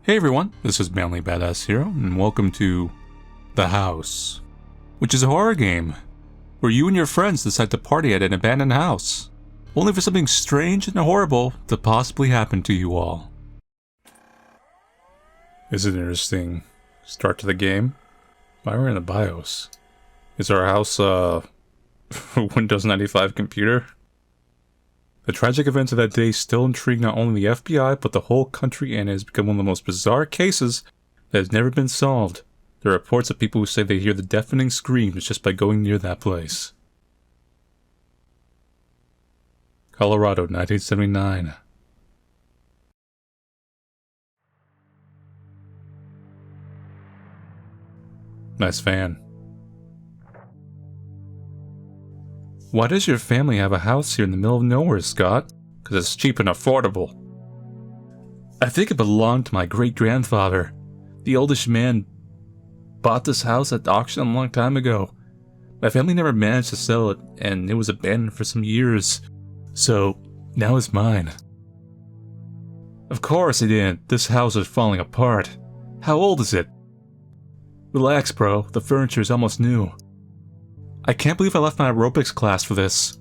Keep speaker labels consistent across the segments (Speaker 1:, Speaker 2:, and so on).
Speaker 1: Hey everyone, this is Manly Badass Hero, and welcome to The House, which is a horror game where you and your friends decide to party at an abandoned house, only for something strange and horrible to possibly happen to you all. Is it an interesting start to the game? Why are we in the BIOS? Is our house a Windows 95 computer? The tragic events of that day still intrigue not only the FBI, but the whole country, and it has become one of the most bizarre cases that has never been solved. There are reports of people who say they hear the deafening screams just by going near that place. Colorado, 1979. Nice fan. Why does your family have a house here in the middle of nowhere, Scott? Because it's cheap and affordable. I think it belonged to my great-grandfather. The oldest man bought this house at auction a long time ago. My family never managed to sell it, and it was abandoned for some years. So, now it's mine. Of course it didn't. This house is falling apart. How old is it? Relax, bro. The furniture is almost new. I can't believe I left my aerobics class for this.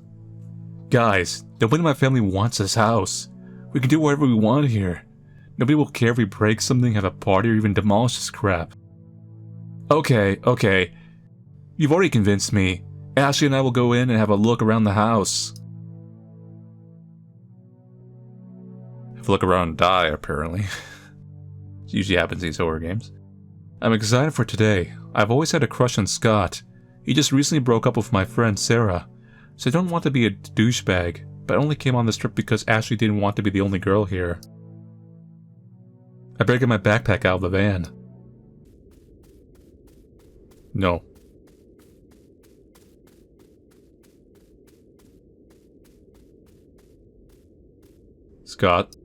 Speaker 1: Guys, nobody in my family wants this house. We can do whatever we want here. Nobody will care if we break something, have a party, or even demolish this crap. Okay. You've already convinced me. Ashley and I will go in and have a look around the house. Have a look around and die, apparently. It usually happens in these horror games. I'm excited for today. I've always had a crush on Scott. He just recently broke up with my friend Sarah, so I don't want to be a douchebag, but I only came on this trip because Ashley didn't want to be the only girl here. I better get my backpack out of the van. No. Scott.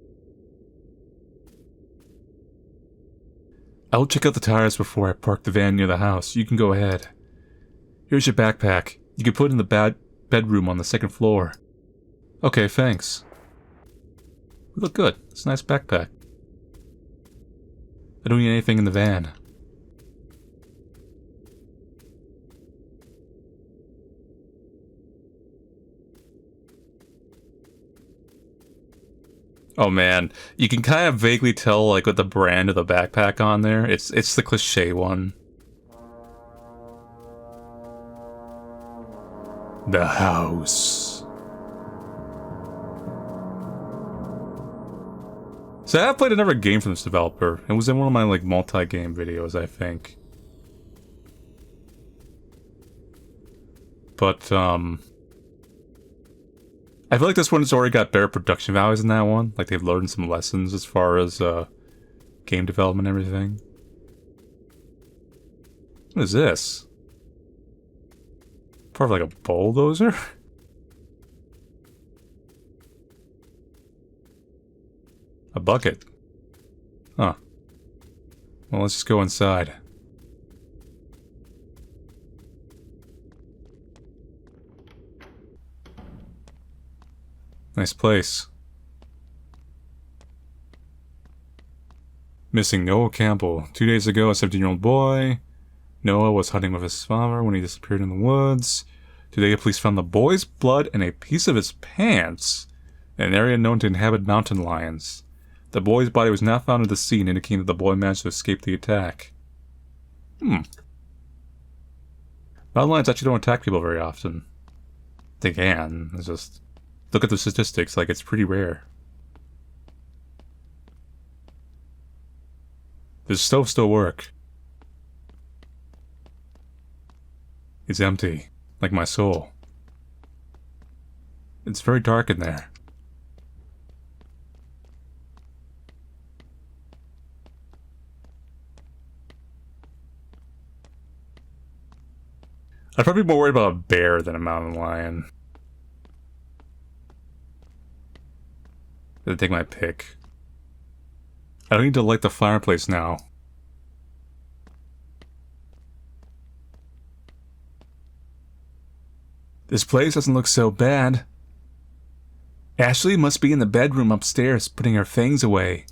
Speaker 1: I'll check out the tires before I park the van near the house. You can go ahead. Here's your backpack. You can put it in the bedroom on the second floor. Okay, thanks. You look good. It's a nice backpack. I don't need anything in the van. Oh man, you can kind of vaguely tell like with the brand of the backpack on there. It's the cliche one. The house. So I have played another game from this developer. It was in one of my like multi-game videos, I think. But I feel like this one's already got better production values than that one. Like they've learned some lessons as far as game development and everything. What is this? Part of like a bulldozer? A bucket. Huh. Well, let's just go inside. Nice place. Missing Noah Campbell. 2 days ago, a 17-year-old boy. Noah was hunting with his father when he disappeared in the woods. Today, the police found the boy's blood and a piece of his pants in an area known to inhabit mountain lions. The boy's body was not found at the scene, indicating that the boy managed to escape the attack. Mountain lions actually don't attack people very often. They can. It's just... look at the statistics, like it's pretty rare. Does the stove still work? It's empty, like my soul. It's very dark in there. I'd probably be more worried about a bear than a mountain lion. I'll take my pick. I don't need to light the fireplace now. This place doesn't look so bad. Ashley must be in the bedroom upstairs, putting her things away.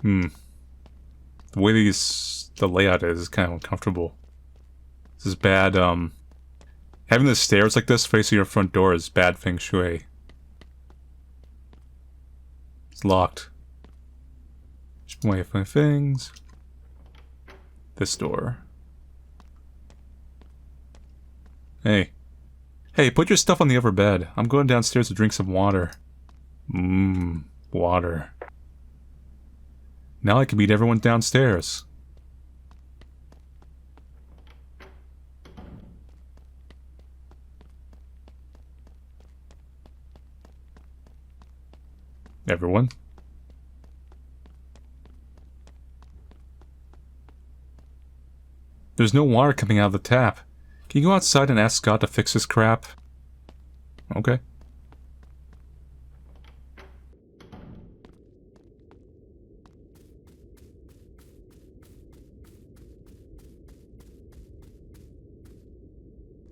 Speaker 1: The way the layout is kind of uncomfortable. This is bad, having the stairs like this facing your front door is bad feng shui. It's locked. Just away from my things. This door. Hey. Hey, put your stuff on the upper bed. I'm going downstairs to drink some water. Water. Now I can meet everyone downstairs. Everyone? There's no water coming out of the tap. Can you go outside and ask Scott to fix this crap? Okay.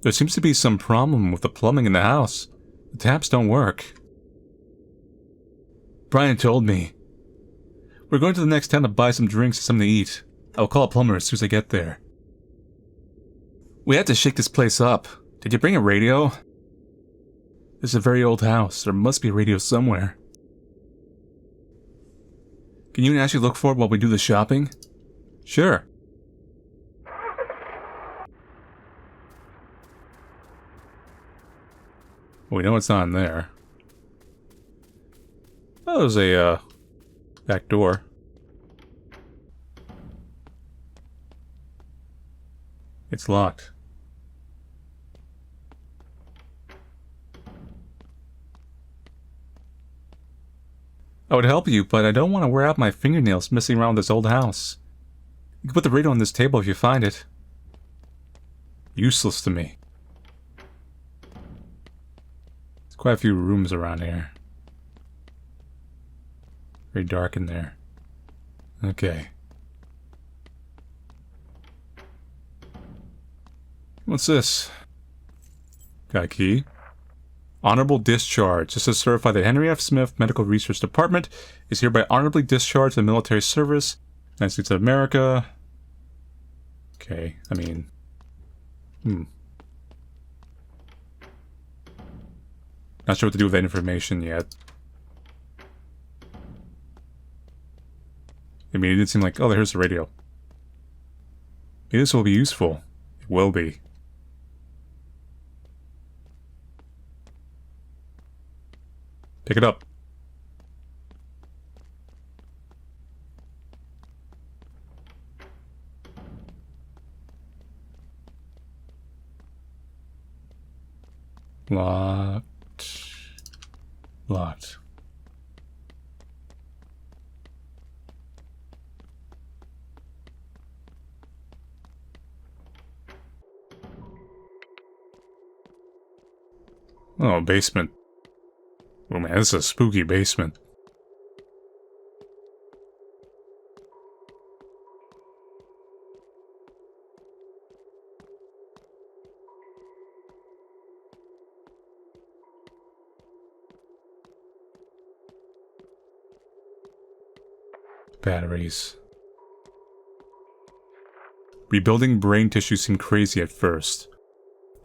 Speaker 1: There seems to be some problem with the plumbing in the house. The taps don't work. Brian told me. We're going to the next town to buy some drinks and something to eat. I'll call a plumber as soon as I get there. We had to shake this place up. Did you bring a radio? This is a very old house. There must be a radio somewhere. Can you actually look for it while we do the shopping? Sure. Well, we know it's not in there. Oh, there's a, back door. It's locked. I would help you, but I don't want to wear out my fingernails messing around this old house. You can put the radio on this table if you find it. Useless to me. There's quite a few rooms around here. Very dark in there. Okay. What's this? Got a key. Honorable discharge. This is certified that Henry F. Smith Medical Research Department is hereby honorably discharged from military service. United States of America. Okay, I mean... Not sure what to do with that information yet. I mean, it didn't seem like... Oh, here's the radio. Maybe this will be useful. It will be. Pick it up. Locked. Locked. Oh, basement. Oh man, this is a spooky basement. Batteries. Rebuilding brain tissue seemed crazy at first.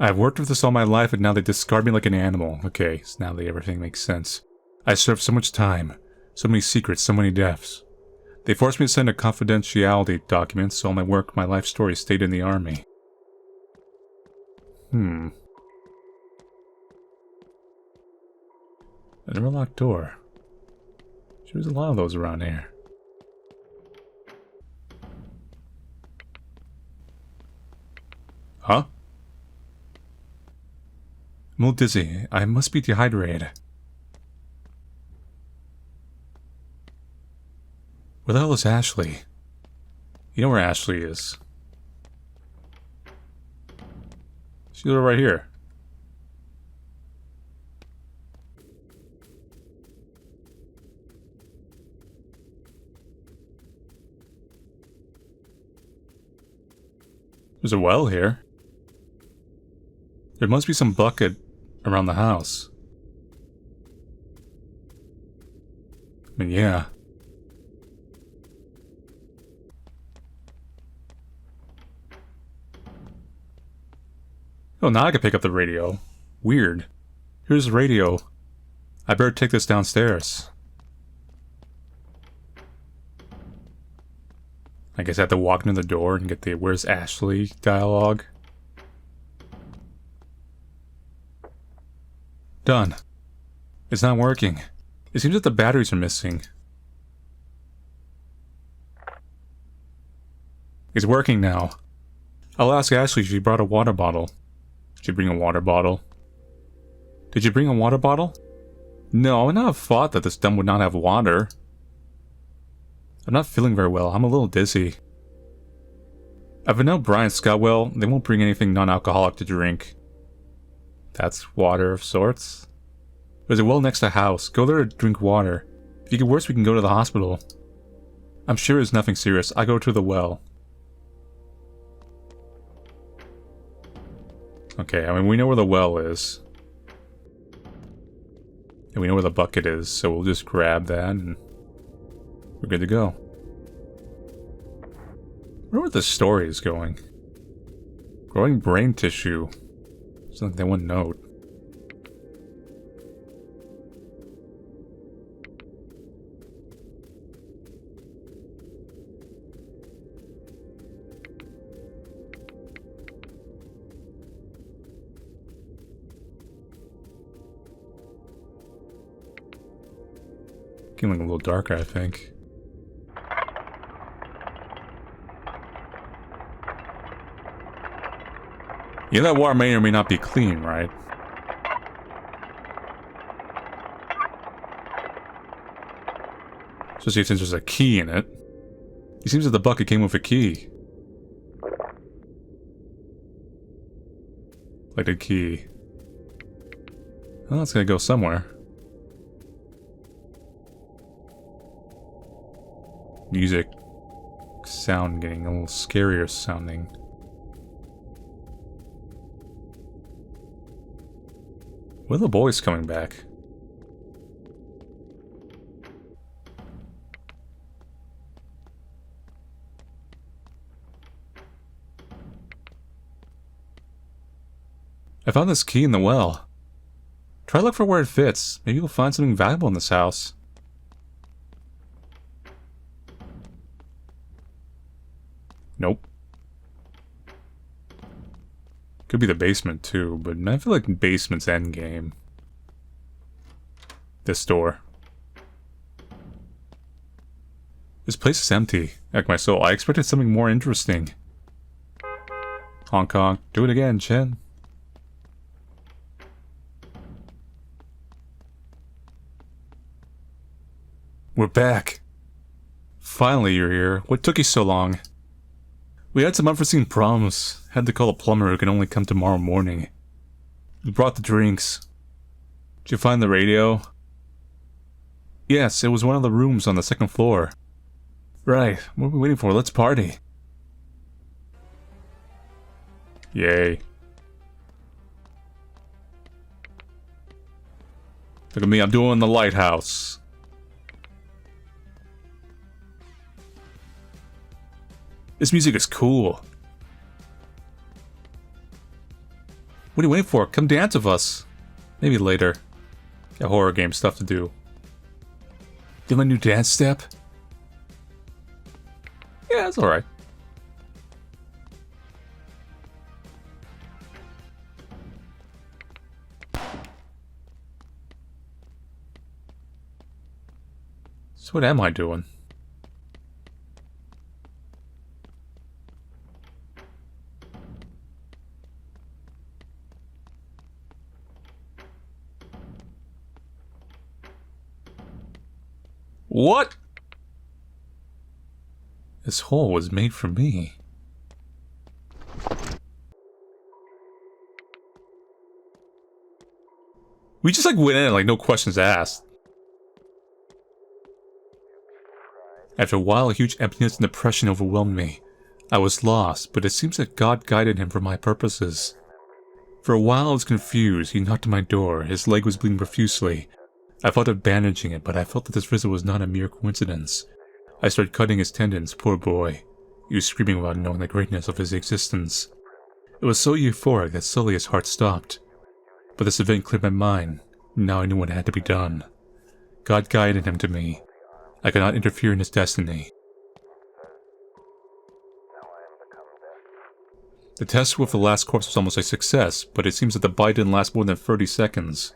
Speaker 1: I've worked with this all my life and now they discard me like an animal. Okay, so now everything makes sense. I served so much time, so many secrets, so many deaths. They forced me to send a confidentiality document, so all my work, my life story stayed in the army. A never locked door. There's a lot of those around here. Huh? I'm a little dizzy. I must be dehydrated. Where the hell is Ashley? You know where Ashley is. She's right here. There's a well here. There must be some bucket around the house. I mean, yeah. Oh, now I can pick up the radio. Weird. Here's the radio. I better take this downstairs. I guess I have to walk into the door and get the "Where's Ashley" dialogue. Done. It's not working. It seems that the batteries are missing. It's working now. I'll ask Ashley if she brought a water bottle. Did you bring a water bottle? Did you bring a water bottle? No, I would not have thought that this dump would not have water. I'm not feeling very well. I'm a little dizzy. If I know Brian Scott well, they won't bring anything non-alcoholic to drink. That's water of sorts. There's a well next to the house. Go there to drink water. If you get worse, we can go to the hospital. I'm sure it's nothing serious. I go to the well. Okay, I mean, we know where the well is. And we know where the bucket is, so we'll just grab that and we're good to go. I wonder where the story is going. Growing brain tissue. Something they wouldn't note. Getting like a little darker, I think. Yeah, that water may or may not be clean, right? Especially since there's a key in it. It seems that the bucket came with a key. Like a key. Well, it's gonna go somewhere. Music. Sound getting a little scarier sounding. When are the boys coming back? I found this key in the well. Try to look for where it fits. Maybe you'll find something valuable in this house. Nope. Could be the basement too, but I feel like basement's endgame. This door. This place is empty. Heck my soul, I expected something more interesting. Honk honk. Do it again, Chen. We're back. Finally you're here. What took you so long? We had some unforeseen problems. Had to call a plumber who can only come tomorrow morning. We brought the drinks. Did you find the radio? Yes, it was one of the rooms on the second floor. Right, what are we waiting for? Let's party. Yay. Look at me, I'm doing the lighthouse. This music is cool. What are you waiting for? Come dance with us. Maybe later. Got horror game stuff to do. Do my new dance step? Yeah, it's alright. So what am I doing? What? This hole was made for me. We just like went in like no questions asked. After a while, a huge emptiness and depression overwhelmed me. I was lost, but it seems that God guided him for my purposes. For a while I was confused. He knocked on my door. His leg was bleeding profusely. I thought of bandaging it, but I felt that this visit was not a mere coincidence. I started cutting his tendons, poor boy. He was screaming about knowing the greatness of his existence. It was so euphoric that slowly his heart stopped. But this event cleared my mind. Now I knew what had to be done. God guided him to me. I could not interfere in his destiny. The test with the last corpse was almost a success, but it seems that the bite didn't last more than 30 seconds.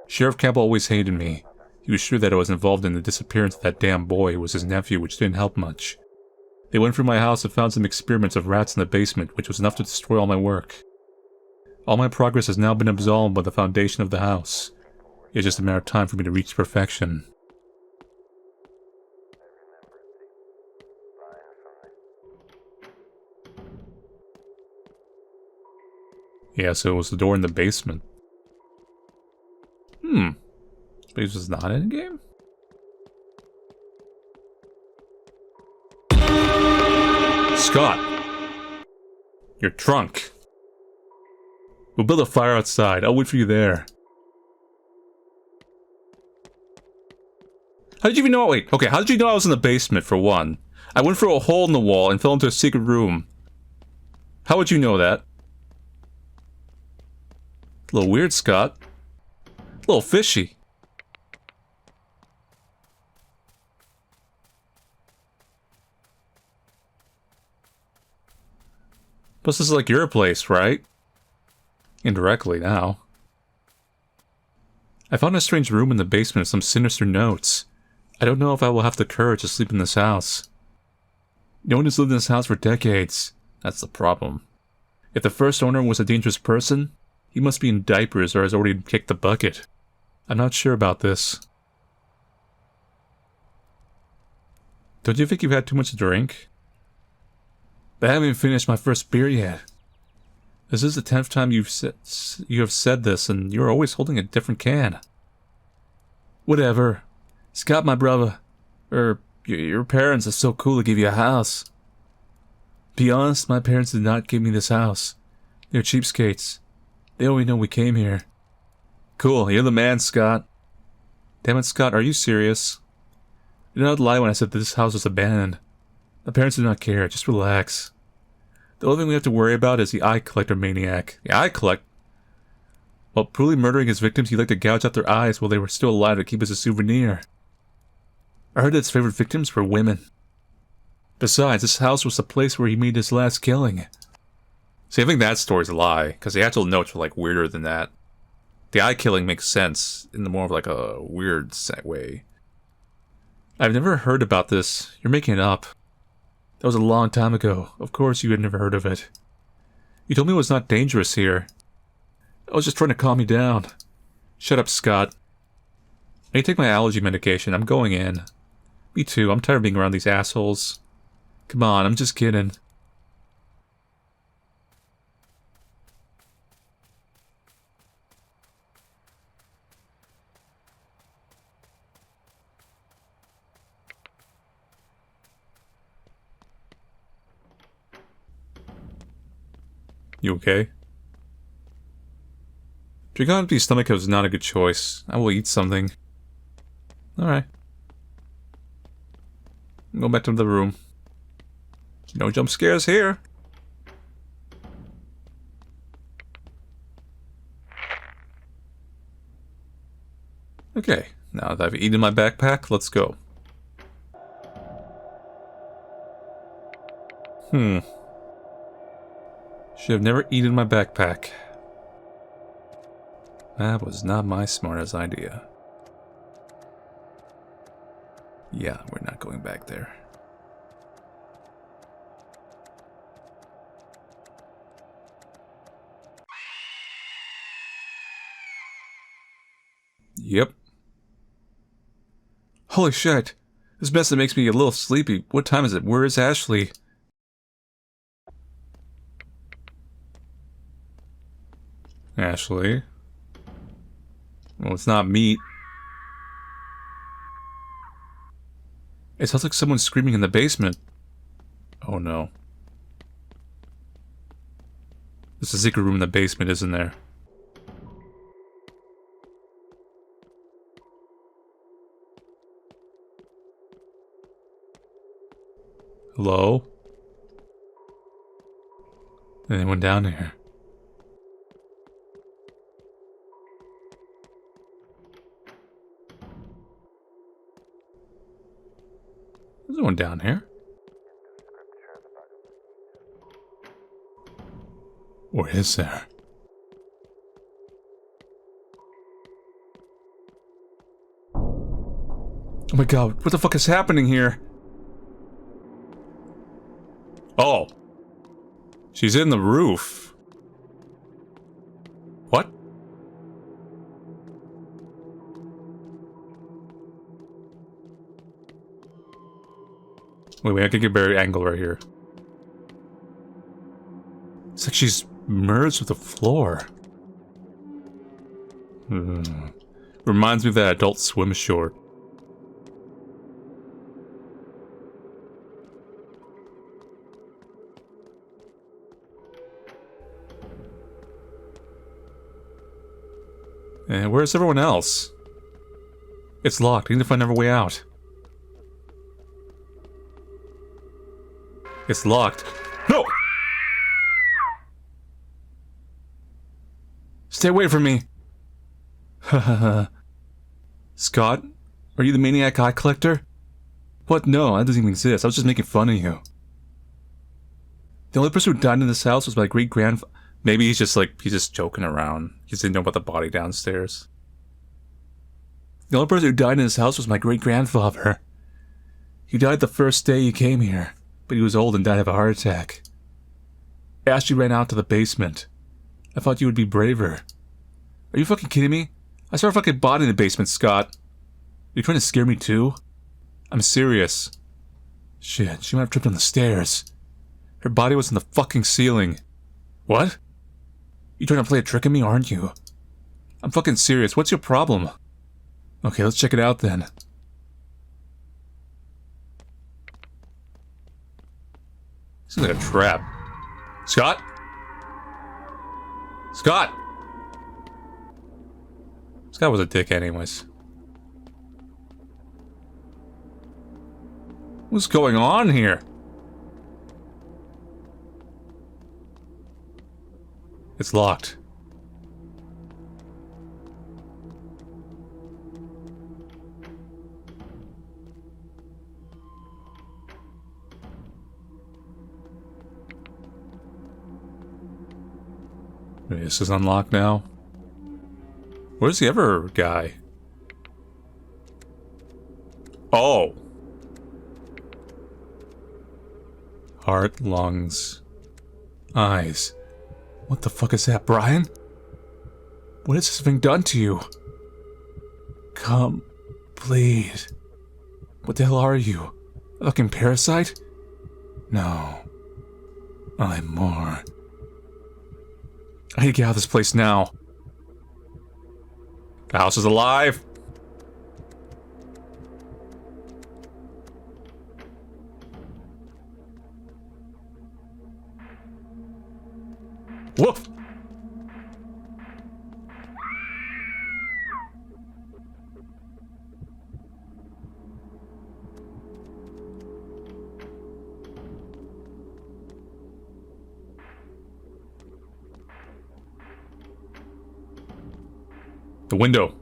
Speaker 1: Sheriff Campbell always hated me. He was sure that I was involved in the disappearance of that damn boy who was his nephew, which didn't help much. They went through my house and found some experiments of rats in the basement, which was enough to destroy all my work. All my progress has now been absolved by the foundation of the house. It's just a matter of time for me to reach perfection. Yeah, so it was the door in the basement. Space was not in the game? Scott! You're drunk. We'll build a fire outside. I'll wait for you there. How did you even know? Wait, okay, how did you know I was in the basement, for one? I went through a hole in the wall and fell into a secret room. How would you know that? A little weird, Scott. A little fishy. Plus, this is like your place, right? Indirectly now. I found a strange room in the basement with some sinister notes. I don't know if I will have the courage to sleep in this house. No one has lived in this house for decades. That's the problem. If the first owner was a dangerous person, he must be in diapers or has already kicked the bucket. I'm not sure about this. Don't you think you've had too much to drink? I haven't even finished my first beer yet. This is the 10th time you have said this, and you're always holding a different can. Whatever. Scott, my brother, your parents are so cool to give you a house. Be honest, my parents did not give me this house. They're cheapskates. They only know we came here. Cool, you're the man, Scott. Damn it, Scott, are you serious? You did not lie when I said that this house was abandoned. My parents do not care, just relax. The only thing we have to worry about is the eye collector maniac. The eye collect? While brutally murdering his victims, he liked to gouge out their eyes while they were still alive to keep as a souvenir. I heard that his favorite victims were women. Besides, this house was the place where he made his last killing. See, I think that story's a lie, because the actual notes were, like, weirder than that. The eye killing makes sense in the more of, like, a weird way. I've never heard about this. You're making it up. That was a long time ago. Of course you had never heard of it. You told me it was not dangerous here. I was just trying to calm you down. Shut up, Scott. I need to take my allergy medication. I'm going in. Me too. I'm tired of being around these assholes. Come on, I'm just kidding. You okay? Drinking on an empty stomach was not a good choice. I will eat something. Alright. Go back to the room. No jump scares here. Okay, now that I've eaten my backpack, let's go. Should have never eaten my backpack. That was not my smartest idea. Yeah, we're not going back there. Yep. Holy shit. This mess makes me a little sleepy. What time is it? Where is Ashley? Ashley? Well, it's not meat. It sounds like someone's screaming in the basement. Oh no. There's a secret room in the basement, isn't there? Hello? Anyone down here? one down here. Or is there? Oh my god, what the fuck is happening here? Oh. She's in the roof. What? Wait, I can get a better angle right here. It's like she's merged with the floor. Reminds me of that Adult Swim short. And where's everyone else? It's locked. I need to find another way out. It's locked. No! Stay away from me! Scott? Are you the maniac eye collector? What? No, that doesn't even exist. I was just making fun of you. The only person who died in this house was my great-grandfather. Maybe he's just joking around. He just didn't know about the body downstairs. The only person who died in this house was my great-grandfather. He died the first day he came here, but he was old and died of a heart attack. Ashley ran out to the basement. I thought you would be braver. Are you fucking kidding me? I saw a fucking body in the basement, Scott. You're trying to scare me too? I'm serious. Shit, she might have tripped on the stairs. Her body was in the fucking ceiling. What? You trying to play a trick on me, aren't you? I'm fucking serious. What's your problem? Okay, let's check it out then. Seems like a trap. Scott? Scott! Scott was a dick anyways. What's going on here? It's locked. This is unlocked now. Where's the other guy? Oh! Heart, lungs, eyes. What the fuck is that, Brian? What has this thing done to you? Come, please. What the hell are you? A fucking parasite? No. I'm more. I need to get out of this place now. The house is alive! Woof! The window.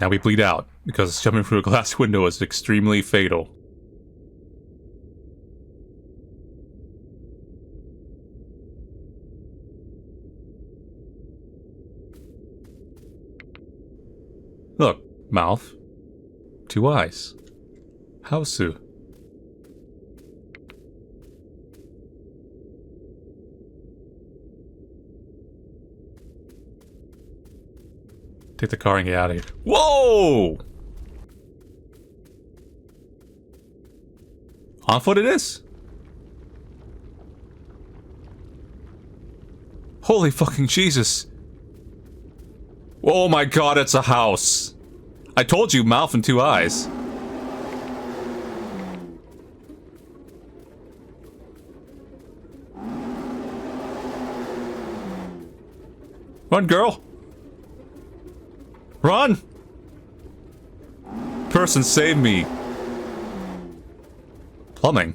Speaker 1: Now we bleed out, because jumping through a glass window is extremely fatal. Look, mouth. 2 eyes. Hausu. Take the car and get out of here. Whoa! On foot it is. Holy fucking Jesus. Oh my god, it's a house. I told you, mouth and 2 eyes. Run, girl. Run! Person, save me. Plumbing.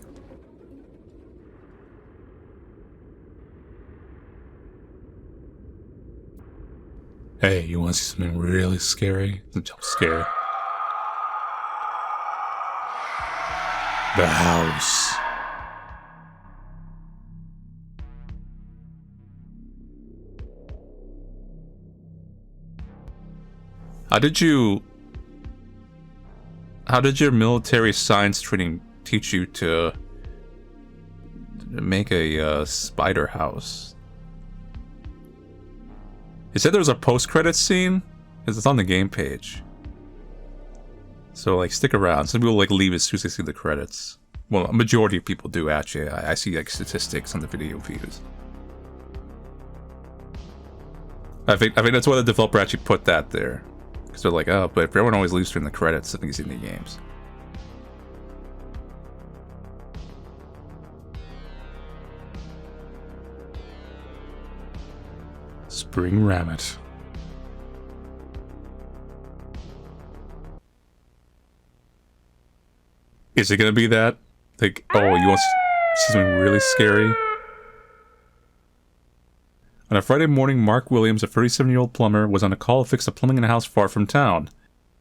Speaker 1: Hey, you want to see something really scary? It's a jump scare. The house. How did your military science training teach you to make a spider house? It said there was a post-credits scene, because it's on the game page. So, like, stick around. Some people, like, leave as soon as they see the credits. Well, a majority of people do, actually. I see, like, statistics on the video views. I think that's why the developer actually put that there. Because they're like, oh, but everyone always leaves during the credits, I think it's in the games. Spring Rabbit. Is it gonna be that? Like, oh, you want to see something really scary? On a Friday morning, Mark Williams, a 37-year-old plumber, was on a call to fix the plumbing in a house far from town.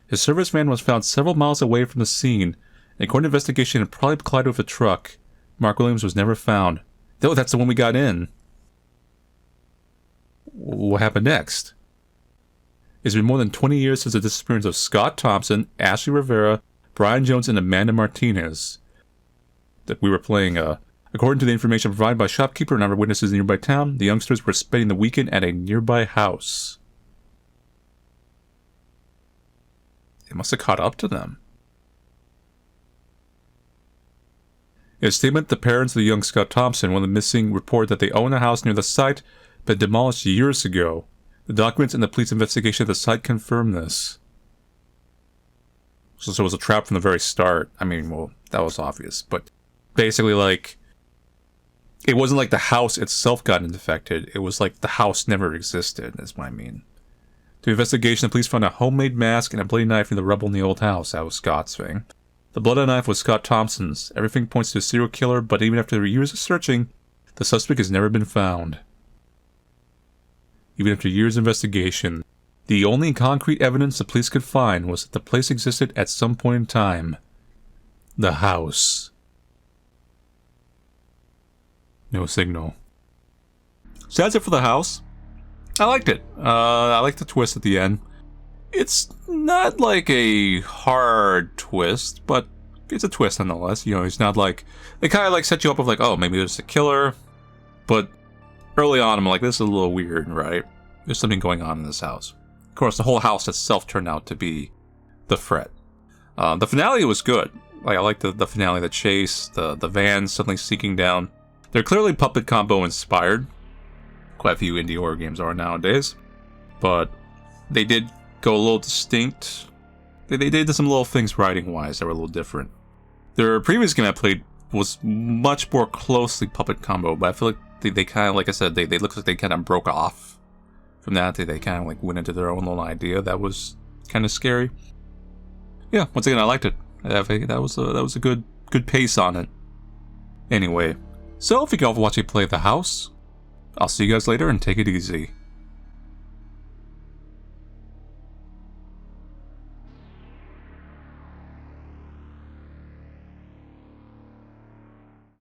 Speaker 1: His service van was found several miles away from the scene, and according to investigation, it probably collided with a truck. Mark Williams was never found. Oh, that's the one we got in. What happened next? It's been more than 20 years since the disappearance of Scott Thompson, Ashley Rivera, Brian Jones, and Amanda Martinez. That we were playing, according to the information provided by a shopkeeper and other witnesses in a nearby town, the youngsters were spending the weekend at a nearby house. It must have caught up to them. In a statement, the parents of the young Scott Thompson, one of the missing, report that they own a house near the site, but demolished years ago. The documents and the police investigation at the site confirm this. So it was a trap from the very start. I mean, well, that was obvious, but basically, like, it wasn't like the house itself got infected. It was like the house never existed, is what I mean. Through investigation, the police found a homemade mask and a bloody knife in the rubble in the old house. That was Scott's thing. The blood on the knife was Scott Thompson's. Everything points to a serial killer, but even after years of searching, the suspect has never been found. Even after years of investigation, the only concrete evidence the police could find was that the place existed at some point in time. The house. No signal. So that's it for the house. I liked it. I liked the twist at the end. It's not like a hard twist, but it's a twist nonetheless. You know, it's not like... They kind of like set you up with like, oh, maybe there's a killer. But early on, I'm like, this is a little weird, right? There's something going on in this house. Of course, the whole house itself turned out to be the threat. The finale was good. Like, I liked the finale, the chase, the van suddenly sinking down. They're clearly Puppet Combo inspired. Quite a few indie horror games are nowadays. But they did go a little distinct. They did some little things writing-wise that were a little different. Their previous game I played was much more closely Puppet Combo, but I feel like they kind of, like I said, they looked like they kind of broke off from that. They kind of like went into their own little idea that was kind of scary. Yeah, once again, I liked it. I think that was a good pace on it. Anyway, so if you guys watch me play The House, I'll see you guys later and take it easy.